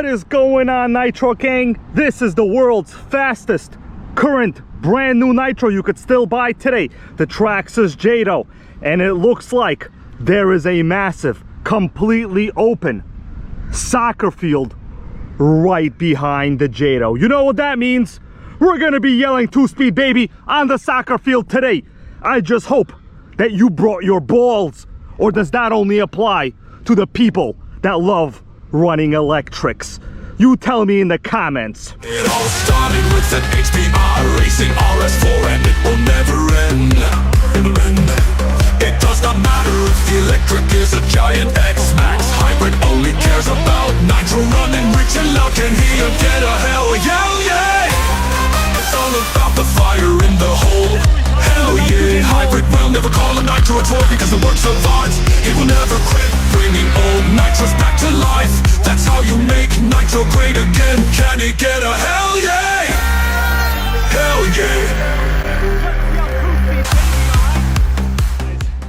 What is going on, Nitro Gang? This is the world's fastest current brand new Nitro you could still buy today, the Traxxas JATO. And it looks like there is a massive, completely open soccer field right behind the JATO. You know what that means? We're gonna be yelling 2-speed baby on the soccer field today. I just hope that you brought your balls, or does that only apply to the people that love running electrics? You tell me in the comments. It all started with an HPR racing RS4 and it will never end. It does not matter if the electric is a giant X-Max. Hybrid only cares about nitro running rich and loud. Can hear you get a hell yeah. It's all about the fire in the hole. Hell yeah. Hybrid will never call a nitro a toy because the work survives. It will never quit, bringing old nitros back to life. That's how you make nitro great again. Can it get a hell yeah? Hell yeah.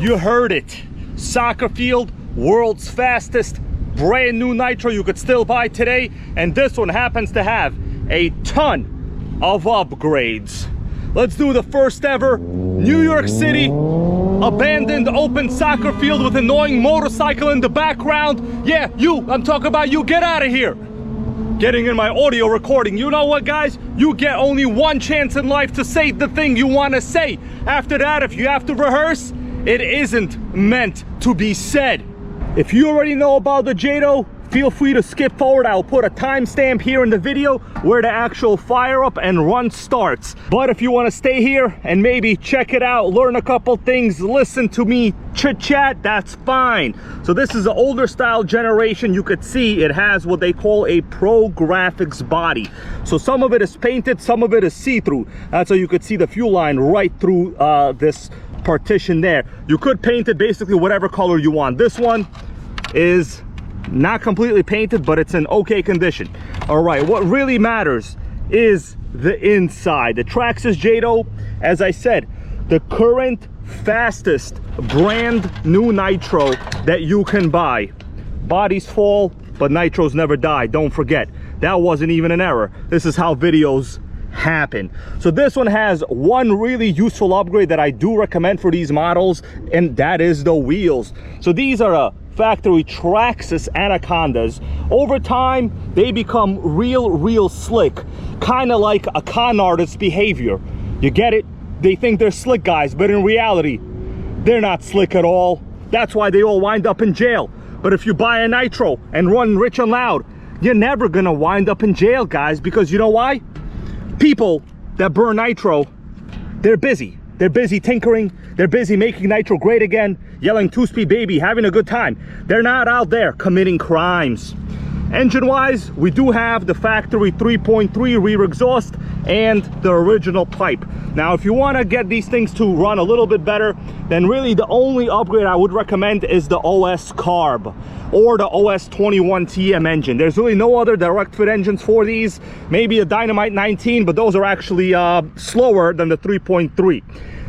You heard it. Soccer field, world's fastest brand new Nitro you could still buy today. And this one happens to have a ton of upgrades. Let's do the first ever New York City abandoned open soccer field with annoying motorcycle in the background. Yeah, I'm talking about you. Get out of here. Getting in my audio recording. You know what, guys? You get only one chance in life to say the thing you want to say. After that, if you have to rehearse, it isn't meant to be said. If you already know about the JATO, feel free to skip forward. I'll put a timestamp here in the video where the actual fire up and run starts. But if you want to stay here and maybe check it out, learn a couple things, listen to me chit chat, that's fine. So this is an older style generation. You could see it has what they call a pro graphics body. So some of it is painted, some of it is see-through. That's how you could see the fuel line right through this partition there. You could paint it basically whatever color you want. This one is not completely painted, but it's in okay condition. All right, what really matters is the inside. The Traxxas JATO, as I said, the current fastest brand new Nitro that you can buy. Bodies fall, but Nitros never die. Don't forget, that wasn't even an error. This is how videos happen. So this one has one really useful upgrade that I do recommend for these models, and that is the wheels. So these are factory Traxxas Anacondas. Over time, they become real slick, kind of like a con artist behavior. You get it? They think they're slick guys, but in reality, they're not slick at all. That's why they all wind up in jail. But if you buy a Nitro and run rich and loud, you're never gonna wind up in jail, guys, because you know why? People that burn Nitro, they're busy. They're busy tinkering. They're busy making Nitro great again, yelling 2-speed baby, having a good time. They're not out there committing crimes. Engine-wise, we do have the factory 3.3 rear exhaust and the original pipe. Now, if you want to get these things to run a little bit better, then really the only upgrade I would recommend is the OS Carb or the OS 21 TM engine. There's really no other direct fit engines for these. Maybe a Dynamite 19, but those are actually slower than the 3.3.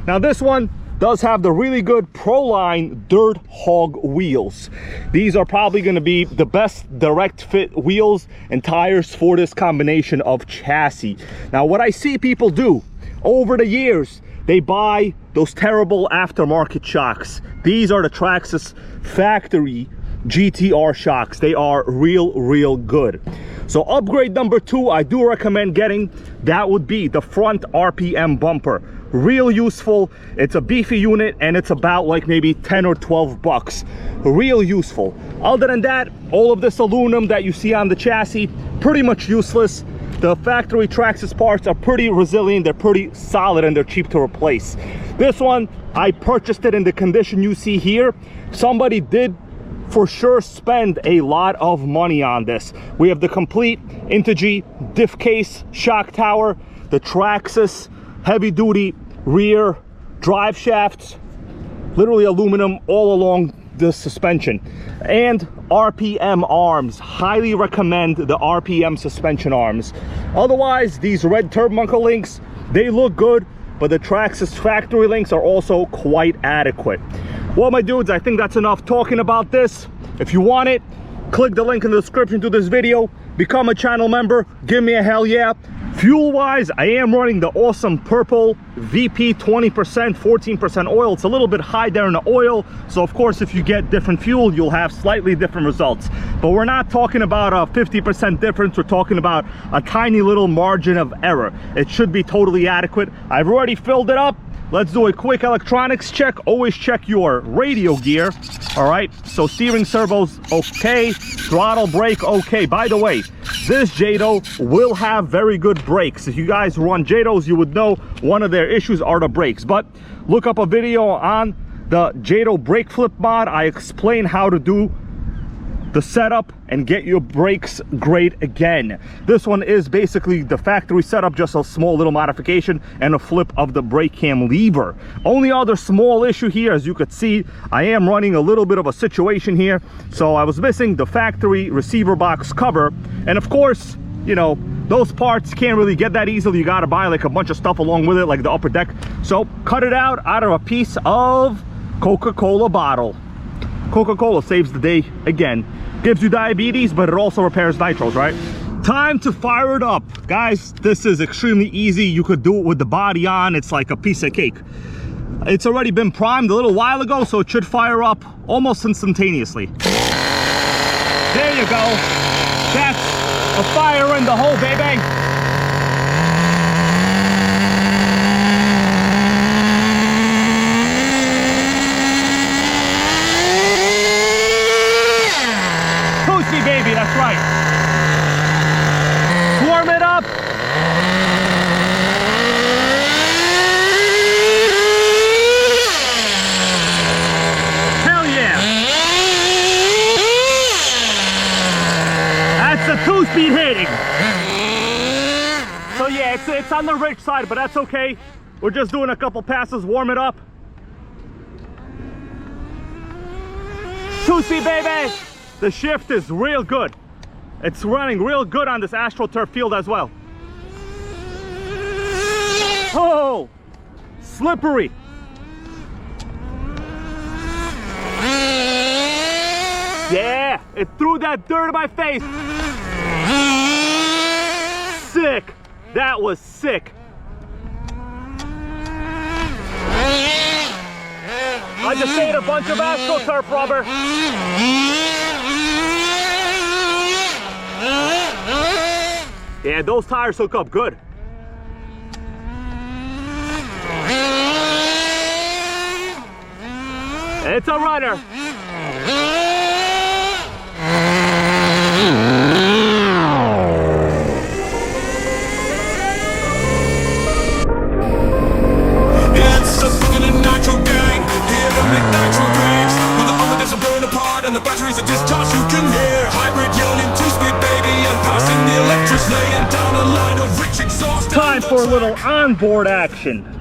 Now this one does have the really good Proline Dirt Hog wheels. These are probably going to be the best direct fit wheels and tires for this combination of chassis. Now what I see people do over the years, they buy those terrible aftermarket shocks. These are the Traxxas factory GTR shocks. They are real good. So upgrade number 2 I do recommend getting, that would be the front RPM bumper. Real useful. It's a beefy unit and it's about like maybe 10 or 12 bucks. Real useful. Other than that, all of this aluminum that you see on the chassis, pretty much useless. The factory Traxxas parts are pretty resilient, they're pretty solid, and they're cheap to replace. This one, I purchased it in the condition you see here. Somebody did for sure spend a lot of money on this. We have the complete Integy diff case, shock tower, the Traxxas heavy duty rear drive shafts, literally aluminum all along the suspension, and RPM arms. Highly recommend the RPM suspension arms. Otherwise, these red Turbomunkle links, they look good, but the Traxxas factory links are also quite adequate. Well, my dudes, I think that's enough talking about this. If you want it, click the link in the description to this video. become a channel member, give me a hell yeah. Fuel wise, I am running the awesome purple VP 20%, 14% oil. It's a little bit high there in the oil, so of course if you get different fuel, you'll have slightly different results. But we're not talking about a 50% difference, we're talking about a tiny little margin of error. It should be totally adequate. I've already filled it up. Let's do a quick electronics check. Always check your radio gear. All right, so steering servo's okay, throttle brake okay. By the way, this JATO will have very good brakes. If you guys run JATOs, you would know one of their issues are the brakes. But look up a video on the JATO brake flip mod. I explain how to do the setup and get your brakes great again. This one is basically the factory setup, just a small little modification and a flip of the brake cam lever. Only other small issue here, as you could see, I am running a little bit of a situation here. So I was missing the factory receiver box cover, and of course, you know, those parts can't really get that easily. You gotta buy like a bunch of stuff along with it, like the upper deck. So cut it out of a piece of Coca-Cola bottle. Coca-Cola saves the day again. Gives you diabetes, but it also repairs nitros, right? Time to fire it up. Guys, this is extremely easy. You could do it with the body on. It's like a piece of cake. It's already been primed a little while ago, so it should fire up almost instantaneously. There you go. That's a fire in the hole, baby. Baby, that's right. Warm it up. Hell yeah. That's a 2-speed hitting. So yeah, it's on the rich side, but that's okay. We're just doing a couple passes, warm it up. 2-speed, baby. The shift is real good. It's running real good on this AstroTurf field as well. Oh, slippery. Yeah, it threw that dirt in my face. Sick. That was sick. I just ate a bunch of AstroTurf rubber. Yeah, those tires hook up good. It's a runner. It's a fucking nitro gang. Here to make nitro drinks. When the armor doesn't burn apart and the batteries are discharged, you can hear hybrid yelling 2-speed, baby, and passing the electrics, laying down a line of rich exhaust. Time for a little onboard action.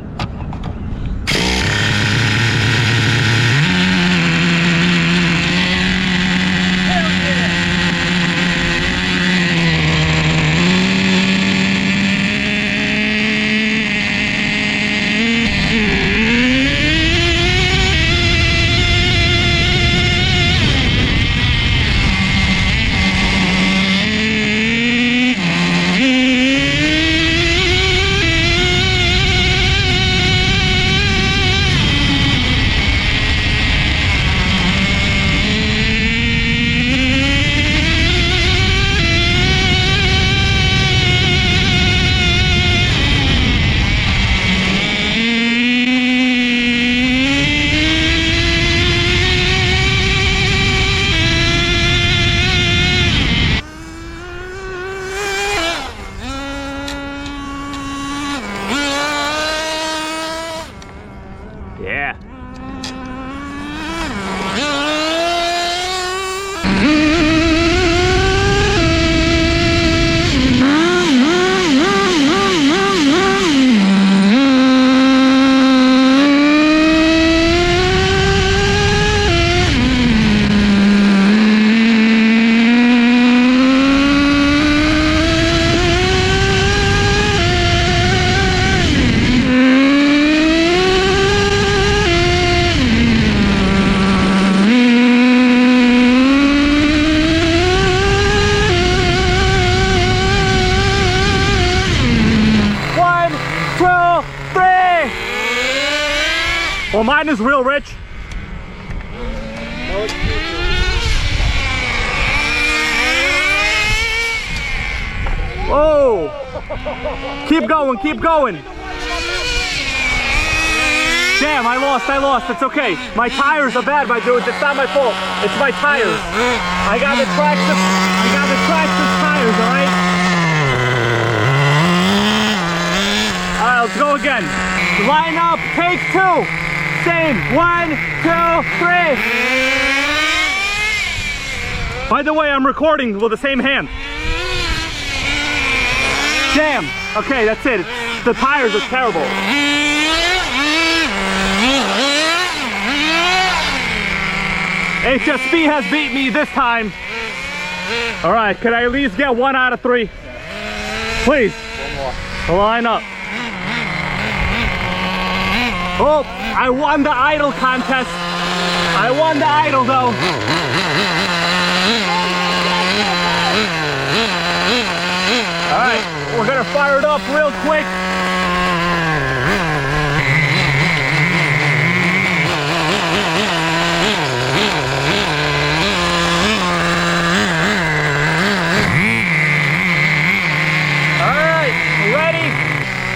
So mine is real rich. Oh! Keep going, keep going. Damn, I lost. It's okay. My tires are bad, my dudes. It's not my fault. It's my tires. I got the Traxxas tires, alright? Alright, let's go again. Line up, take two. Same. 1, 2, 3. By the way, I'm recording with the same hand. Damn. Okay, that's it. The tires are terrible. HSB has beat me this time. All right, can I at least get 1 out of 3? Please. One more. Line up. Oh, I won the idle contest. I won the idle though. All right, we're gonna fire it up real quick.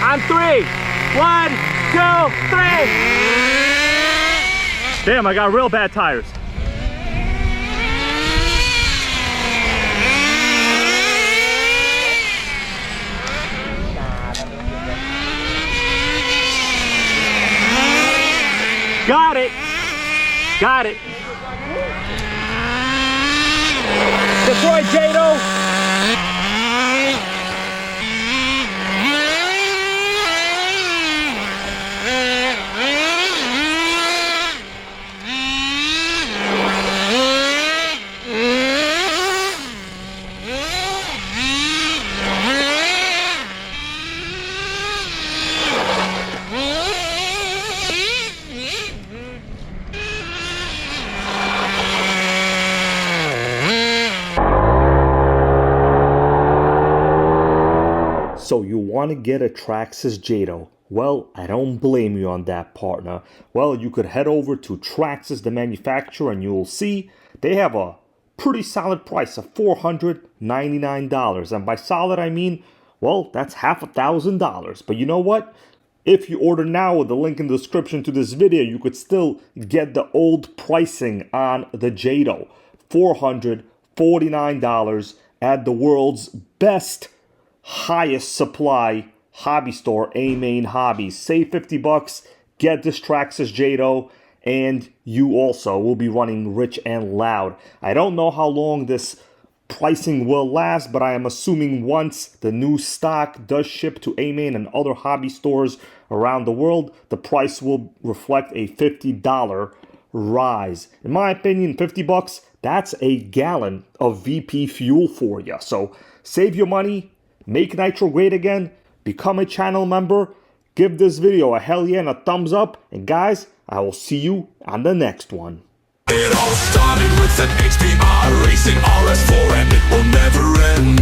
On 3. 1, 2, 3. Damn, I got real bad tires. Got it. Got it. Detroit Jato. So you want to get a Traxxas JATO? Well, I don't blame you on that, partner. Well, you could head over to Traxxas, the manufacturer, and you'll see they have a pretty solid price of $499. And by solid, I mean, well, that's $1,000. But you know what? If you order now with the link in the description to this video, you could still get the old pricing on the JATO. $449 at the world's best, highest supply hobby store, A-Main Hobbies. Save 50 bucks, get this Traxxas JATO, and you also will be running rich and loud. I don't know how long this pricing will last, but I am assuming once the new stock does ship to A-Main and other hobby stores around the world, the price will reflect a $50 rise. In my opinion, 50 bucks, that's a gallon of VP fuel for you. So save your money, make Nitro great again, become a channel member, give this video a hell yeah and a thumbs up, and guys, I will see you on the next one. It all started with an HBR racing RS4, and it will never end.